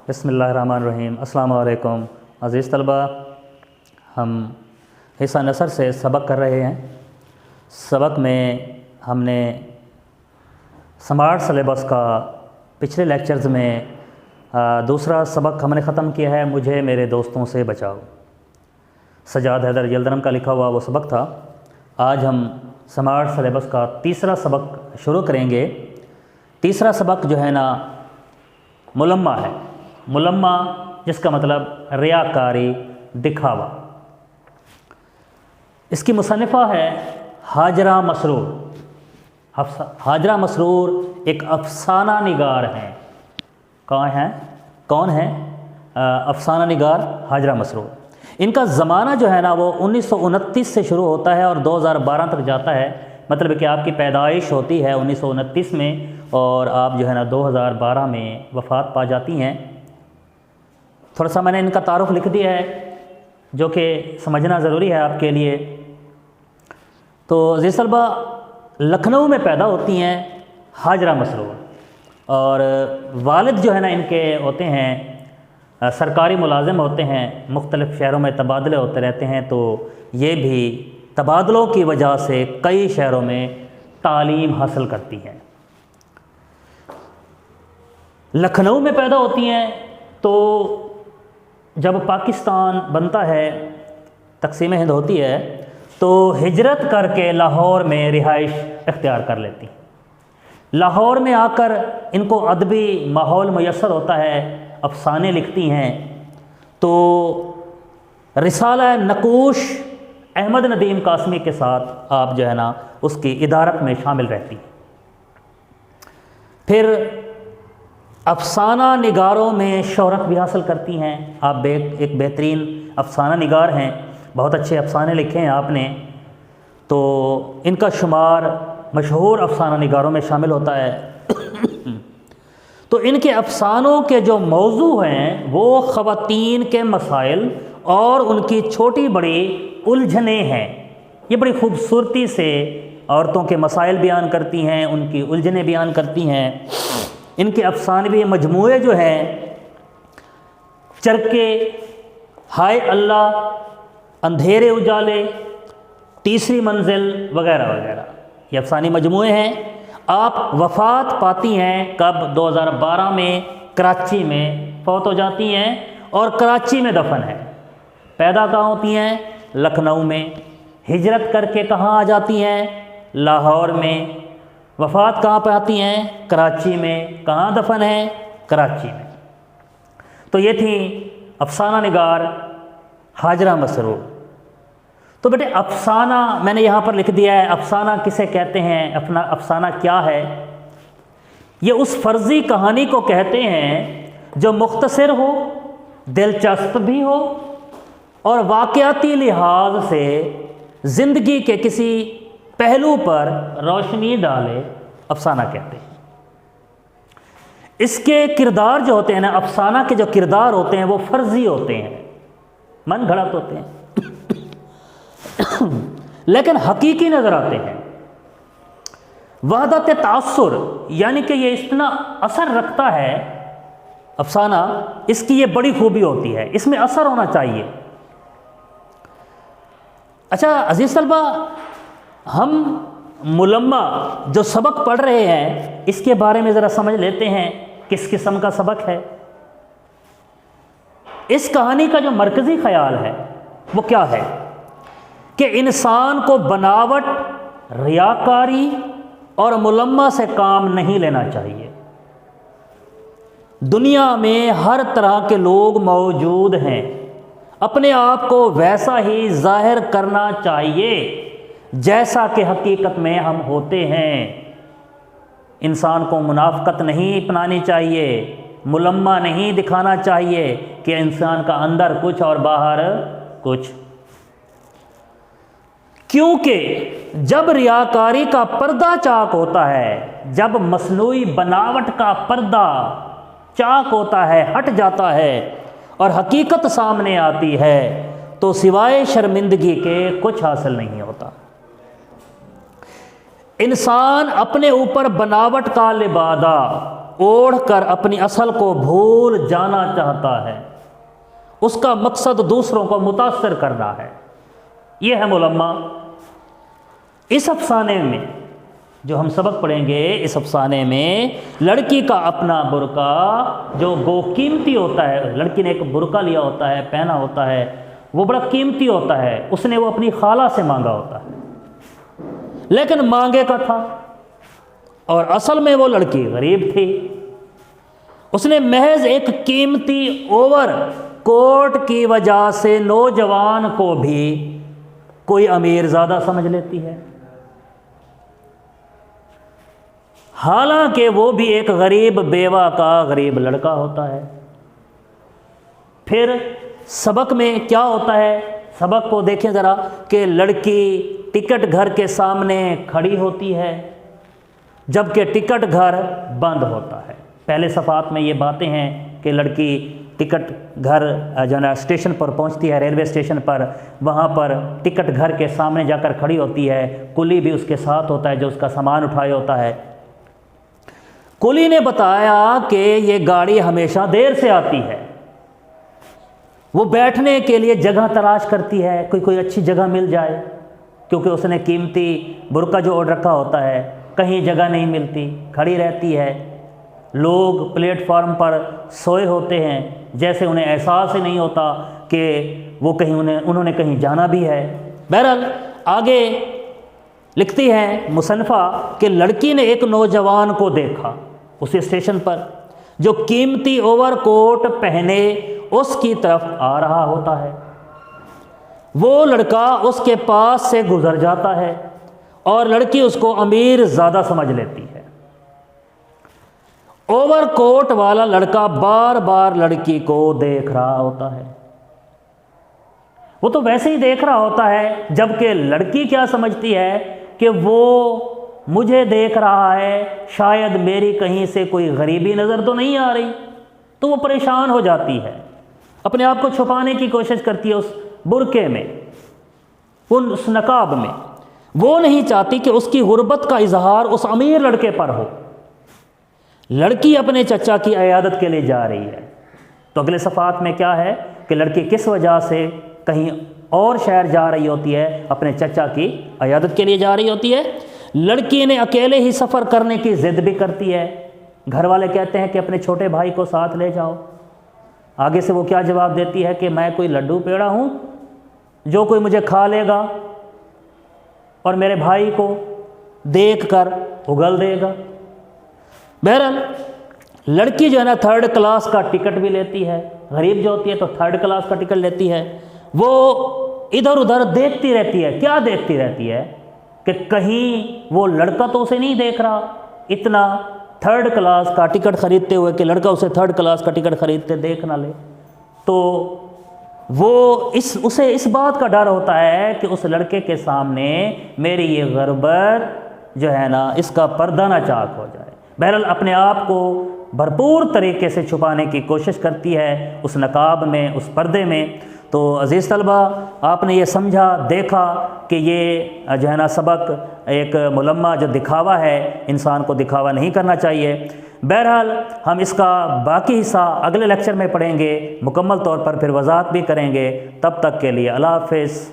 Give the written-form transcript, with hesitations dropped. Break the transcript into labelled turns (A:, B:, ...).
A: बिस्मिल्लाहिर्रहमानिर्रहीम। अस्सलाम वालेकुम अज़ीज़ तलबा, हम हिस्सा नसर से सबक कर रहे हैं। सबक में हमने स्मार्ट सिलेबस का पिछले लेक्चर्स में दूसरा सबक हमने ख़त्म किया है, मुझे मेरे दोस्तों से बचाओ। सजाद हैदर यल्दरम का लिखा हुआ वो सबक था। आज हम स्मार्ट सिलेबस का तीसरा सबक शुरू करेंगे। तीसरा सबक जो है ना, मुलम्मा है। मुलम्मा जिसका मतलब रियाकारी, दिखावा। इसकी मुसन्निफ़ा है हाजरा मसरूर। हाजरा मसरूर एक अफसाना निगार हैं। कौन है अफसाना निगार हाजरा मसरूर। इनका ज़माना जो है ना वो 1929 से शुरू होता है और 2012 तक जाता है। मतलब कि आपकी पैदाइश होती है 1929 में और आप जो है ना 2012 में वफ़ात पा जाती हैं। थोड़ा सा मैंने इनका तारुफ लिख दिया है जो कि समझना ज़रूरी है आपके लिए। तो अज़ीज़ तलबा, लखनऊ में पैदा होती हैं हाजरा मसरूर और वालिद जो है ना इनके होते हैं सरकारी मुलाजिम होते हैं, मुख्तलिफ़ शहरों में तबादले होते रहते हैं। तो ये भी तबादलों की वजह से कई शहरों में तालीम हासिल करती हैं। लखनऊ में पैदा होती हैं तो जब पाकिस्तान बनता है, तक़सीम हिंद होती है, तो हिजरत करके लाहौर में रिहाइश इख्तियार कर लेती। लाहौर में आकर इनको अदबी माहौल मुयस्सर होता है, अफसाने लिखती हैं। तो रिसाला नकूश अहमद नदीम कासमी के साथ आप जो है ना उसकी इदारत में शामिल रहती। फिर अफसाना निगारों में शोहरत भी हासिल करती हैं। आप एक बेहतरीन अफसाना निगार हैं, बहुत अच्छे अफसाने लिखे हैं आपने। तो इनका शुमार मशहूर अफसाना निगारों में शामिल होता है। तो इनके अफसानों के जो मौजू हैं वो ख़वातीन के मसाइल और उनकी छोटी बड़ी उलझने हैं। ये बड़ी खूबसूरती से औरतों के मसाइल बयान करती हैं, उनकी उलझने बयान करती हैं। इनके अफसानवी मजमूए जो हैं चरके, हाय अल्लाह, अंधेरे उजाले, तीसरी मंजिल वगैरह वगैरह, ये अफसानी मजमूए हैं। आप वफ़ात पाती हैं कब? 2012 में कराची में फौत हो जाती हैं और कराची में दफन है। पैदा कहाँ होती हैं? लखनऊ में। हिजरत करके कहाँ आ जाती हैं? लाहौर में। वफ़ात कहाँ पर आती हैं? कराची में। कहाँ दफन है? कराची में। तो ये थी अफसाना निगार हाजरा मसरूर। तो बेटे अफसाना मैंने यहाँ पर लिख दिया है। अफसाना किसे कहते हैं? अपना अफसाना क्या है? ये उस फ़र्ज़ी कहानी को कहते हैं जो मुख्तसर हो, दिलचस्प भी हो और वाक़याती लिहाज से ज़िंदगी के किसी पहलू पर रोशनी डाले, अफसाना कहते हैं। इसके किरदार जो होते हैं ना, अफसाना के जो किरदार होते हैं वो फ़र्ज़ी होते हैं, मन घड़त होते हैं लेकिन हकीकी नज़र आते हैं। वहदत तासुर यानी कि ये इतना असर रखता है अफसाना, इसकी ये बड़ी खूबी होती है, इसमें असर होना चाहिए। अच्छा अज़ीज़ तलबा, हम मुलम्मा जो सबक पढ़ रहे हैं इसके बारे में ज़रा समझ लेते हैं किस किस्म का सबक है। इस कहानी का जो मरकज़ी ख़याल है वो क्या है कि इंसान को बनावट, रियाकारी और मुलम्मा से काम नहीं लेना चाहिए। दुनिया में हर तरह के लोग मौजूद हैं, अपने आप को वैसा ही ज़ाहिर करना चाहिए जैसा कि हकीकत में हम होते हैं। इंसान को मुनाफ़क़त नहीं अपनानी चाहिए, मुलम्मा नहीं दिखाना चाहिए कि इंसान का अंदर कुछ और बाहर कुछ। क्योंकि जब रियाकारी का पर्दा चाक होता है, जब मसनूई बनावट का पर्दा चाक होता है, हट जाता है और हकीकत सामने आती है, तो सिवाय शर्मिंदगी के कुछ हासिल नहीं होता। इंसान अपने ऊपर बनावट का लिबादा اوڑھ کر اپنی اصل کو بھول جانا چاہتا ہے، اس کا مقصد دوسروں کو متاثر کرنا ہے۔ یہ ہے ملمہ۔ اس افسانے میں جو ہم سبق پڑھیں گے، اس افسانے میں لڑکی کا اپنا برقع جو گو قیمتی ہوتا ہے، لڑکی نے ایک برقع لیا ہوتا ہے، پہنا ہوتا ہے، وہ بڑا قیمتی ہوتا ہے، اس نے وہ اپنی خالہ سے مانگا ہوتا ہے، لیکن مانگے کا تھا، اور اصل میں وہ لڑکی غریب تھی۔ اس نے محض ایک قیمتی اوور کوٹ کی وجہ سے نوجوان کو بھی کوئی امیر زیادہ سمجھ لیتی ہے، حالانکہ وہ بھی ایک غریب بیوہ کا غریب لڑکا ہوتا ہے۔ پھر سبق میں کیا ہوتا ہے، سبق کو دیکھیں ذرا کہ لڑکی ٹکٹ گھر کے سامنے کھڑی ہوتی ہے جبکہ ٹکٹ گھر بند ہوتا ہے۔ پہلے صفحات میں یہ باتیں ہیں کہ لڑکی ٹکٹ گھر جو ہے اسٹیشن پر پہنچتی ہے، ریلوے اسٹیشن پر، وہاں پر ٹکٹ گھر کے سامنے جا کر کھڑی ہوتی ہے، کلی بھی اس کے ساتھ ہوتا ہے جو اس کا سامان اٹھائے ہوتا ہے۔ کلی نے بتایا کہ یہ گاڑی ہمیشہ دیر سے آتی ہے، وہ بیٹھنے کے لیے جگہ تلاش کرتی ہے، کوئی اچھی جگہ مل جائے، کیونکہ اس نے قیمتی برقع جو اوڑھ رکھا ہوتا ہے، کہیں جگہ نہیں ملتی، کھڑی رہتی ہے۔ لوگ پلیٹ فارم پر سوئے ہوتے ہیں، جیسے انہیں احساس ہی نہیں ہوتا کہ وہ کہیں انہوں نے کہیں جانا بھی ہے۔ بہرحال آگے لکھتی ہے مصنفہ کہ لڑکی نے ایک نوجوان کو دیکھا اسی اسٹیشن پر جو قیمتی اوور کوٹ پہنے اس کی طرف آ رہا ہوتا ہے۔ وہ لڑکا اس کے پاس سے گزر جاتا ہے اور لڑکی اس کو امیر زیادہ سمجھ لیتی ہے۔ اوور کوٹ والا لڑکا بار بار لڑکی کو دیکھ رہا ہوتا ہے، وہ تو ویسے ہی دیکھ رہا ہوتا ہے، جبکہ لڑکی کیا سمجھتی ہے کہ وہ مجھے دیکھ رہا ہے، شاید میری کہیں سے کوئی غریبی نظر تو نہیں آ رہی، تو وہ پریشان ہو جاتی ہے، اپنے آپ کو چھپانے کی کوشش کرتی ہے اس برقعے میں، اس نقاب میں۔ وہ نہیں چاہتی کہ اس کی غربت کا اظہار اس امیر لڑکے پر ہو۔ لڑکی اپنے چچا کی عیادت کے لیے جا رہی ہے، تو اگلے صفحات میں کیا ہے کہ لڑکی کس وجہ سے کہیں اور شہر جا رہی ہوتی ہے، اپنے چچا کی عیادت کے لیے جا رہی ہوتی ہے۔ لڑکی نے اکیلے ہی سفر کرنے کی ضد بھی کرتی ہے، گھر والے کہتے ہیں کہ اپنے چھوٹے بھائی کو ساتھ لے جاؤ۔ آگے سے وہ کیا جواب دیتی ہے کہ میں کوئی لڈو پیڑا ہوں جو کوئی مجھے کھا لے گا اور میرے بھائی کو دیکھ کر اگل دے گا۔ بہرحال لڑکی جو ہے نا تھرڈ کلاس کا ٹکٹ بھی لیتی ہے، غریب جو ہوتی ہے تو تھرڈ کلاس کا ٹکٹ لیتی ہے۔ وہ ادھر ادھر دیکھتی رہتی ہے، کیا دیکھتی رہتی ہے کہ کہیں وہ لڑکا تو اسے نہیں دیکھ رہا، اتنا تھرڈ کلاس کا ٹکٹ خریدتے ہوئے کہ لڑکا اسے تھرڈ کلاس کا ٹکٹ خریدتے دیکھ نہ لے۔ تو وہ اسے اس بات کا ڈر ہوتا ہے کہ اس لڑکے کے سامنے میری یہ غربت جو ہے نا اس کا پردہ نہ چاک ہو جائے۔ بہرحال اپنے آپ کو بھرپور طریقے سے چھپانے کی کوشش کرتی ہے اس نقاب میں، اس پردے میں۔ تو عزیز طلبہ، آپ نے یہ سمجھا، دیکھا کہ یہ جو ہے نا سبق ایک ملمہ جو دکھاوا ہے، انسان کو دکھاوا نہیں کرنا چاہیے۔ بہرحال ہم اس کا باقی حصہ اگلے لیکچر میں پڑھیں گے، مکمل طور پر پھر وضاحت بھی کریں گے۔ تب تک کے لیے اللہ حافظ۔